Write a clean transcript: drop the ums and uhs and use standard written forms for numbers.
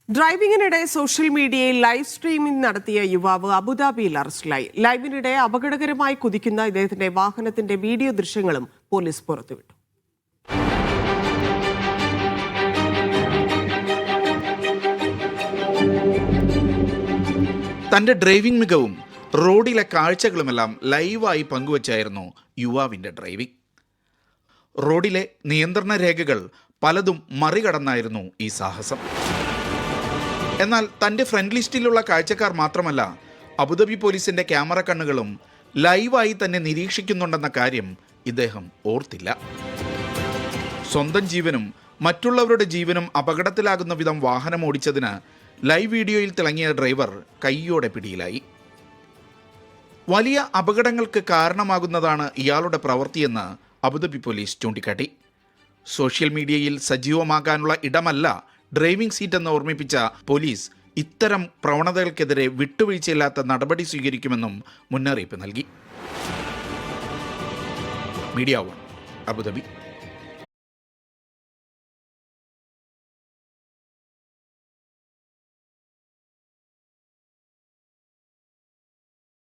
ഡ്രൈവിംഗിനിടെ social മീഡിയയിൽ live streaming നടത്തിയ യുവാവ് അബുദാബിയിൽ അറസ്റ്റിലായി. ലൈവിനിടെ അപകടകരമായി കുതിക്കുന്ന ഇദ്ദേഹത്തിന്റെ വാഹനത്തിന്റെ വീഡിയോ ദൃശ്യങ്ങളും പോലീസ് പുറത്തുവിട്ടു. തന്റെ ഡ്രൈവിംഗ് മികവും റോഡിലെ കാഴ്ചകളുമെല്ലാം ലൈവായി പങ്കുവച്ചായിരുന്നു യുവാവിന്റെ ഡ്രൈവിംഗ്. റോഡിലെ നിയന്ത്രണ രേഖകൾ പലതും മറികടന്നായിരുന്നു ഈ സാഹസം. എന്നാൽ തൻ്റെ ഫ്രണ്ട് ലിസ്റ്റിലുള്ള കാഴ്ചക്കാർ മാത്രമല്ല, അബുദാബി പോലീസിന്റെ ക്യാമറ കണ്ണുകളും ലൈവായി തന്നെ നിരീക്ഷിക്കുന്നുണ്ടെന്ന കാര്യം ഇദ്ദേഹം ഓർത്തില്ല. സ്വന്തം ജീവനും മറ്റുള്ളവരുടെ ജീവനും അപകടത്തിലാകുന്ന വിധം വാഹനം ഓടിച്ചതിന് ലൈവ് വീഡിയോയിൽ തിളങ്ങിയ ഡ്രൈവർ കൈയോടെ പിടിയിലായി. വലിയ അപകടങ്ങൾക്ക് കാരണമാകുന്നതാണ് ഇയാളുടെ പ്രവൃത്തിയെന്ന് അബുദാബി പോലീസ് ചൂണ്ടിക്കാട്ടി. സോഷ്യൽ മീഡിയയിൽ സജീവമാകാനുള്ള ഇടമല്ല ഡ്രൈവിംഗ് സീറ്റ് എന്ന് ഓർമ്മിപ്പിച്ച പോലീസ് ഇത്തരം പ്രവണതകൾക്കെതിരെ വിട്ടുവീഴ്ചയില്ലാത്ത നടപടി സ്വീകരിക്കുമെന്നും മുന്നറിയിപ്പ് നൽകി. Media 1 Abu Dhabi.